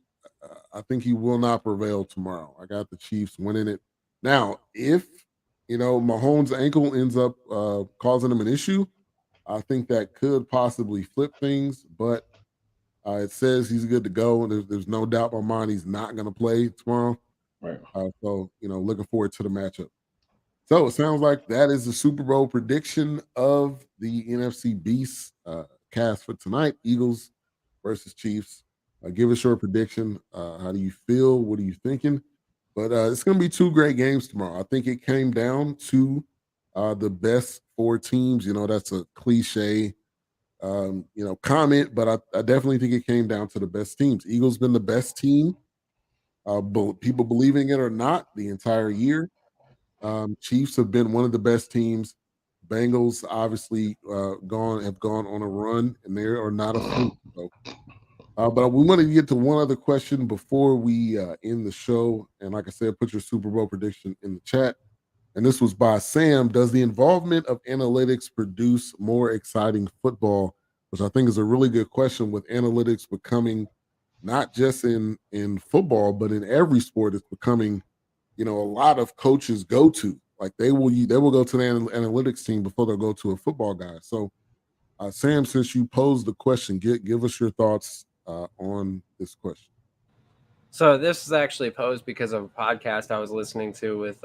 he will not prevail tomorrow. I got the Chiefs winning it. Now, if Mahomes' ankle ends up causing him an issue, I think that could possibly flip things. But it says he's good to go, and there's no doubt in my mind he's not going to play tomorrow. Right. So looking forward to the matchup. So it sounds like that is the Super Bowl prediction of the NFC Beast cast for tonight: Eagles versus Chiefs. Give us your prediction. How do you feel? What are you thinking? But it's going to be two great games tomorrow. I think it came down to the best four teams. That's a cliche, comment, but I definitely think it came down to the best teams. Eagles been the best team, people believing it or not, the entire year. Chiefs have been one of the best teams. Bengals obviously have gone on a run, and they are not a fluke. So. But we wanted to get to one other question before we end the show. And like I said, put your Super Bowl prediction in the chat. And this was by Sam. Does the involvement of analytics produce more exciting football? Which I think is a really good question, with analytics becoming not just in football, but in every sport. It's becoming, a lot of coaches go to. Like they will go to the analytics team before they'll go to a football guy. So Sam, since you posed the question, give us your thoughts on this question. So this is actually posed because of a podcast I was listening to with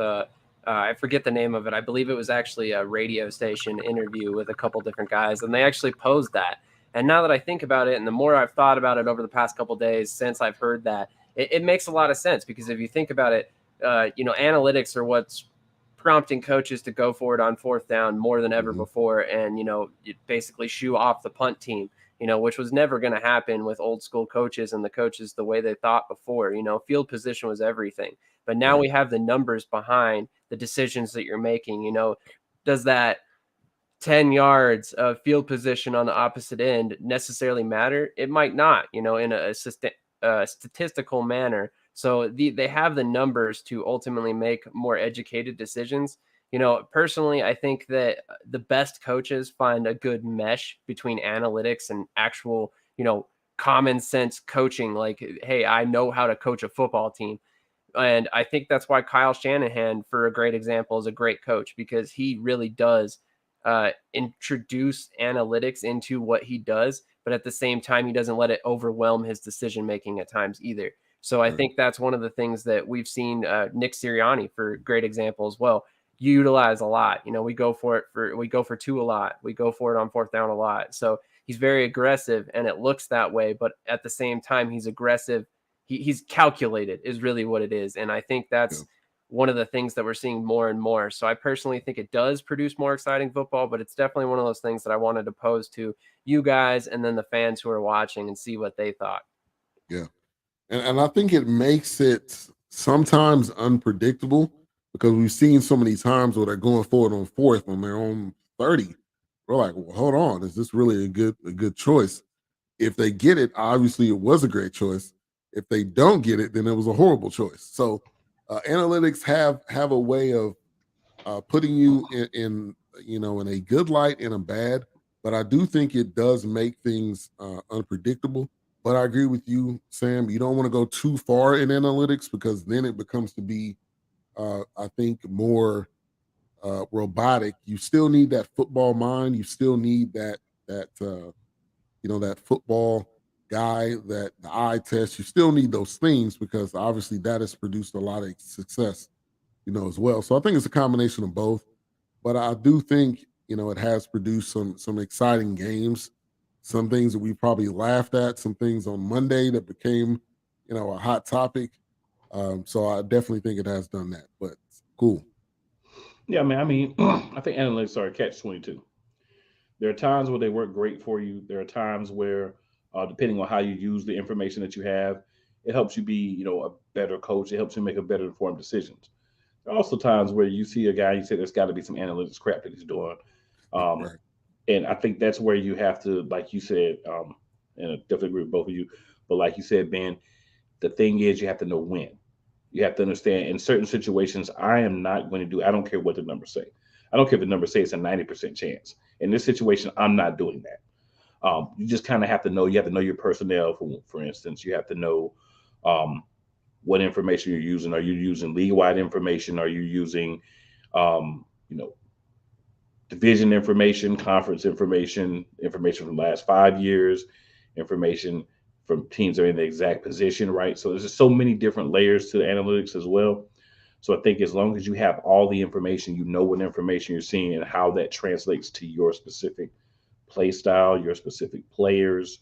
I forget the name of it. I believe it was actually a radio station interview with a couple different guys, and they actually posed that. And now that I think about it, and the more I've thought about it over the past couple days since I've heard that, it makes a lot of sense, because if you think about it, analytics are what's prompting coaches to go for it on fourth down more than ever before, and you basically shoo off the punt team, which was never going to happen with old school coaches and the coaches the way they thought before. Field position was everything, but now we have the numbers behind the decisions that you're making. Does that 10 yards of field position on the opposite end necessarily matter? It might not, in a statistical manner. So they have the numbers to ultimately make more educated decisions. Personally, I think that the best coaches find a good mesh between analytics and actual, common sense coaching. Like, hey, I know how to coach a football team. And I think that's why Kyle Shanahan, for a great example, is a great coach, because he really does introduce analytics into what he does, but at the same time, he doesn't let it overwhelm his decision-making at times either. So I think that's one of the things that we've seen Nick Sirianni, for a great example as well, utilize a lot. We go for two a lot. We go for it on fourth down a lot. So he's very aggressive, and it looks that way, but at the same time, he's aggressive. He's calculated is really what it is. And I think that's one of the things that we're seeing more and more. So I personally think it does produce more exciting football, but it's definitely one of those things that I wanted to pose to you guys and then the fans who are watching and see what they thought. Yeah. And I think it makes it sometimes unpredictable because we've seen so many times where they're going forward on fourth on their own 30. We're like, well, hold on, is this really a good choice? If they get it, obviously it was a great choice. If they don't get it, then it was a horrible choice. So analytics have a way of putting you in in a good light and a bad. But I do think it does make things unpredictable. But I agree with you, Sam. You don't want to go too far in analytics because then it becomes to be, I think, more robotic. You still need that football mind. You still need that that football guy, that the eye test. You still need those things because obviously that has produced a lot of success, as well. So I think it's a combination of both. But I do think it has produced some exciting games, some things that we probably laughed at, some things on Monday that became a hot topic. So I definitely think it has done that. But cool. Yeah, man. I mean, I think analytics are a catch-22. There are times where they work great for you. There are times where, depending on how you use the information that you have, it helps you be, a better coach. It helps you make a better informed decisions. There are also times where you see a guy, you say there's got to be some analytics crap that he's doing. Right. And I think that's where you have to, like you said, and I definitely agree with both of you. But like you said, Ben, the thing is you have to know when. You have to understand in certain situations, I am not going to do, I don't care what the numbers say. I don't care if the numbers say it's a 90% chance. In this situation, I'm not doing that. You just kind of have to know, you have to know your personnel, for instance. You have to know what information you're using. Are you using league-wide information? Are you using, you know, division information, conference information, information from the last 5 years, information from teams that are in the exact position, right? So there's just so many different layers to the analytics as well. So I think as long as you have all the information, you know what information you're seeing and how that translates to your specific play style, your specific players,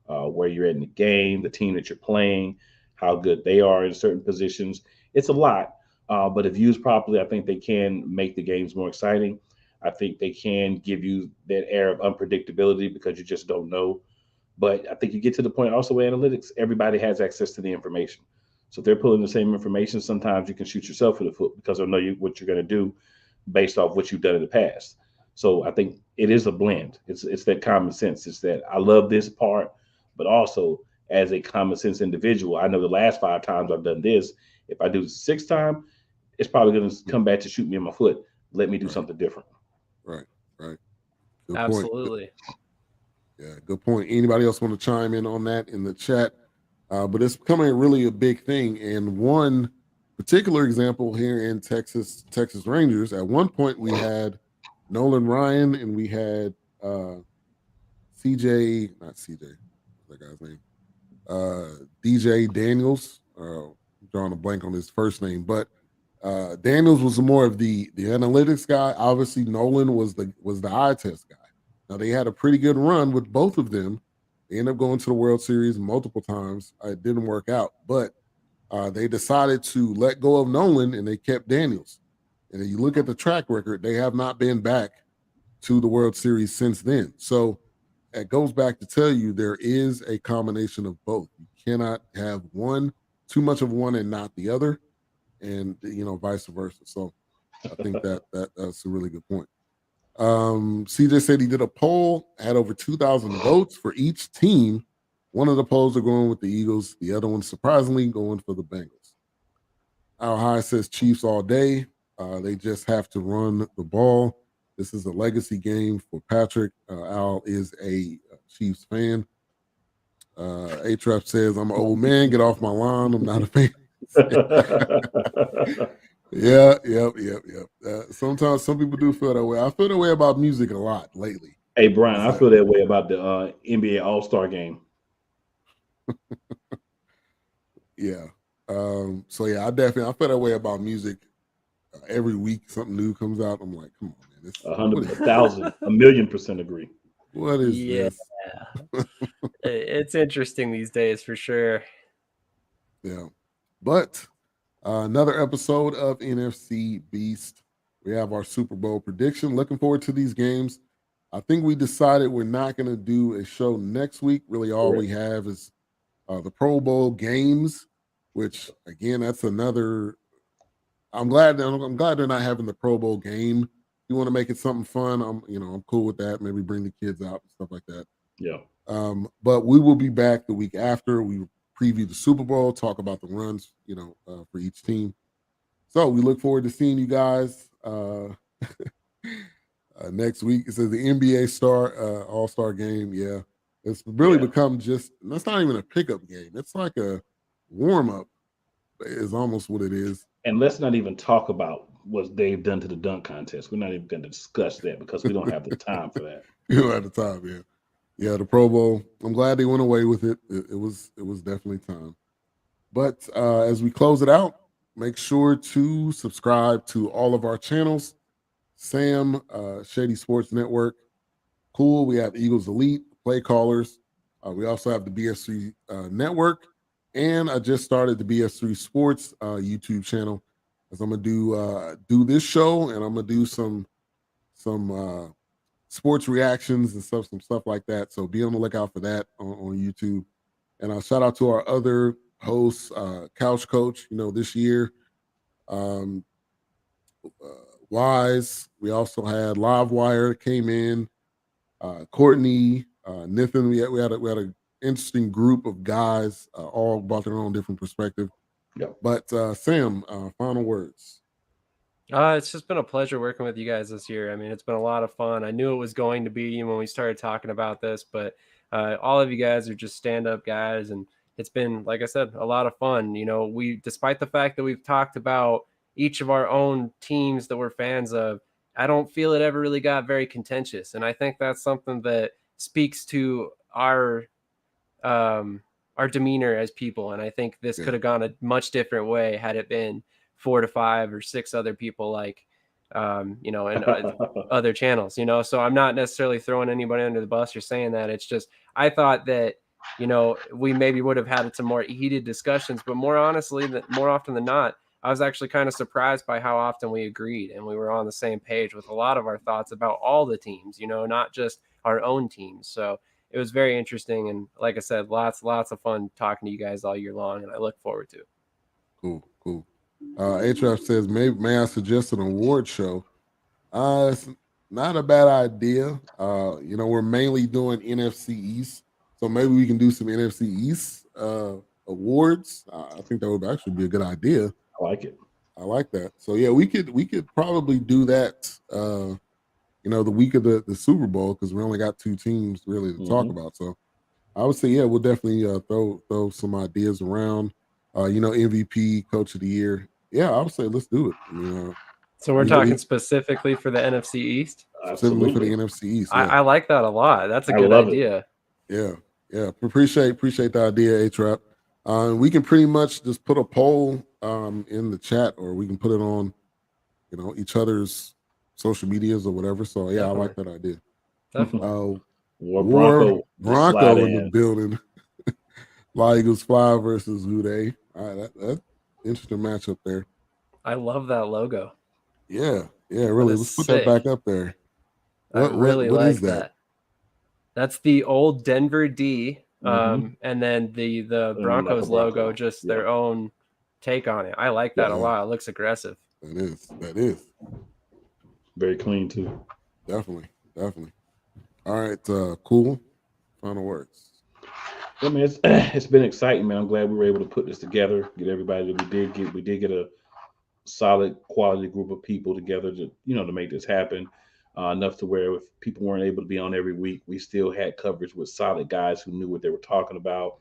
where you're in the game, the team that you're playing, how good they are in certain positions. It's a lot, but if used properly, I think they can make the games more exciting. I think they can give you that air of unpredictability because you just don't know. But I think you get to the point also with analytics, everybody has access to the information. So if they're pulling the same information, sometimes you can shoot yourself in the foot because they'll know what you're going to do based off what you've done in the past. So I think it is a blend. It's that common sense. It's that I love this part, but also as a common sense individual, I know the last 5 times I've done this. If I do the 6th time, it's probably going to come back to shoot me in my foot. Let me do something different. Right. Good Absolutely. point. Yeah, good point. Anybody else want to chime in on that in the chat? But it's becoming really a big thing. And one particular example here in Texas Rangers, at one point we had Nolan Ryan and we had CJ, not CJ, what's that guy's name? DJ Daniels. I'm drawing a blank on his first name, but Daniels was more of the analytics guy. Obviously, Nolan was the eye test guy. Now they had a pretty good run with both of them. They ended up going to the World Series multiple times. It didn't work out, but they decided to let go of Nolan and they kept Daniels. And if you look at the track record, they have not been back to the World Series since then. So it goes back to tell you there is a combination of both. You cannot have too much of one and not the other, and vice versa. So I think that's a really good point. CJ said he did a poll, had over 2,000 votes for each team. One of the polls are going with the Eagles, the other one surprisingly going for the Bengals. Al High says Chiefs all day. They just have to run the ball. This is a legacy game for Patrick. Al is a Chiefs fan. A-Trap says, I'm an old man. Get off my lawn. I'm not a fan. Yep. Sometimes some people do feel that way. I feel that way about music a lot lately. Hey, Brian, I feel that way about the NBA All-Star game. Yeah. So yeah, I feel that way about music. Every week something new comes out. I'm like, come on, man. 100,000, 1,000,000% agree. What is Yeah, this? it's interesting these days for sure. Yeah. But another episode of NFC Beast. We have our Super Bowl prediction. Looking forward to these games. I think we decided we're not going to do a show next week. Really, all we Correct. have is the Pro Bowl games, which again, that's another. I'm glad they're not having the Pro Bowl game. You want to make it something fun. I'm cool with that. Maybe bring the kids out and stuff like that. Yeah. But we will be back the week after. We preview the Super Bowl, talk about the runs, for each team. So we look forward to seeing you guys next week. It says the NBA All Star game. Yeah, it's really Yeah. become that's not even a pickup game. It's like a warm up. Is almost what it is. And let's not even talk about what they've done to the dunk contest. We're not even going to discuss that because we don't have the time for that. You know, at the time, yeah. Yeah, the Pro Bowl. I'm glad they went away with it. It was definitely time. But as we close it out, make sure to subscribe to all of our channels. Sam, Shady Sports Network, Cool. We have Eagles Elite, Play Callers. We also have the BS3 Network, and I just started the BS3 Sports YouTube channel. As I'm gonna do this show, and I'm gonna do some sports reactions and some stuff like that. So be on the lookout for that on YouTube. And I'll shout out to our other hosts, Couch Coach. This year, um, Wise. We also had Livewire came in. Courtney, Nathan. We had an interesting group of guys, all brought their own different perspective. Yeah. But Sam, final words. It's just been a pleasure working with you guys this year. I mean, it's been a lot of fun. I knew it was going to be when we started talking about this, but all of you guys are just stand-up guys, and it's been, like I said, a lot of fun. Despite the fact that we've talked about each of our own teams that we're fans of, I don't feel it ever really got very contentious, and I think that's something that speaks to our demeanor as people. And I think this could have gone a much different way had it been 4 to 5 or 6 other people like, and other channels, so I'm not necessarily throwing anybody under the bus or saying that. It's just, I thought that, we maybe would have had some more heated discussions, but more often than not, I was actually kind of surprised by how often we agreed and we were on the same page with a lot of our thoughts about all the teams, not just our own teams. So it was very interesting, and like I said, lots of fun talking to you guys all year long, and I look forward to it. Cool. Atraf says, may I suggest an award show? It's not a bad idea. We're mainly doing NFC East, so maybe we can do some NFC East awards. I think that would actually be a good idea. I like it. I like that. So yeah, we could probably do that. The week of the Super Bowl, because we only got 2 teams really to talk about. So I would say, yeah, we'll definitely throw some ideas around. MVP, Coach of the Year. Yeah, I would say let's do it. So we're talking specifically for the NFC East? Specifically for the NFC East. Yeah. I like that a lot. That's a good idea. Yeah. Appreciate the idea, A-Trap. We can pretty much just put a poll in the chat, or we can put it on, each other's social medias or whatever. So yeah, I like that idea. Definitely. Bronco in the building. Fly Eagles Fly versus Uday. All right, that's interesting matchup there. I love that logo. Yeah, really. Let's put that back up there. I really like that. That's the old Denver D, and then the Broncos logo, just their own take on it. I like that a lot. It looks aggressive. That is. Very clean too. Definitely. All right, cool. Final words. Yeah, man, it's been exciting, man. I'm glad we were able to put this together, get everybody that we did get a solid quality group of people together to make this happen. Enough to where if people weren't able to be on every week, we still had coverage with solid guys who knew what they were talking about,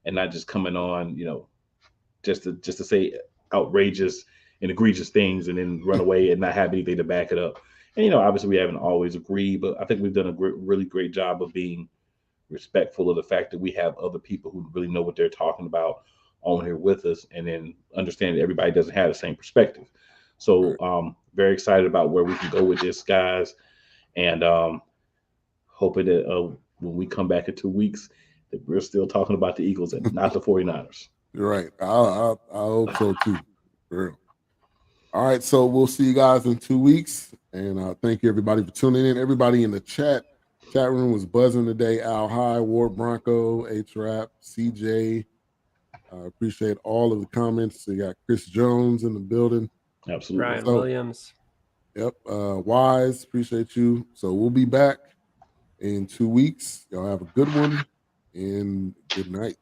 and not just coming on, just to say outrageous and egregious things and then run away and not have anything to back it up. And obviously we haven't always agreed, but I think we've done a really great job of being respectful of the fact that we have other people who really know what they're talking about on here with us, and then understand that everybody doesn't have the same perspective. So very excited about where we can go with this, guys, and hoping that when we come back in 2 weeks, that we're still talking about the Eagles and not the 49ers. You're right. I hope so too. For real. All right, so we'll see you guys in 2 weeks, and thank you everybody for tuning in. Everybody in the chat room was buzzing today. Al High, Ward Bronco, H Rap, CJ. Appreciate all of the comments. So you got Chris Jones in the building. Absolutely. Ryan Williams. Yep. Wise, appreciate you. So we'll be back in 2 weeks. Y'all have a good one and good night.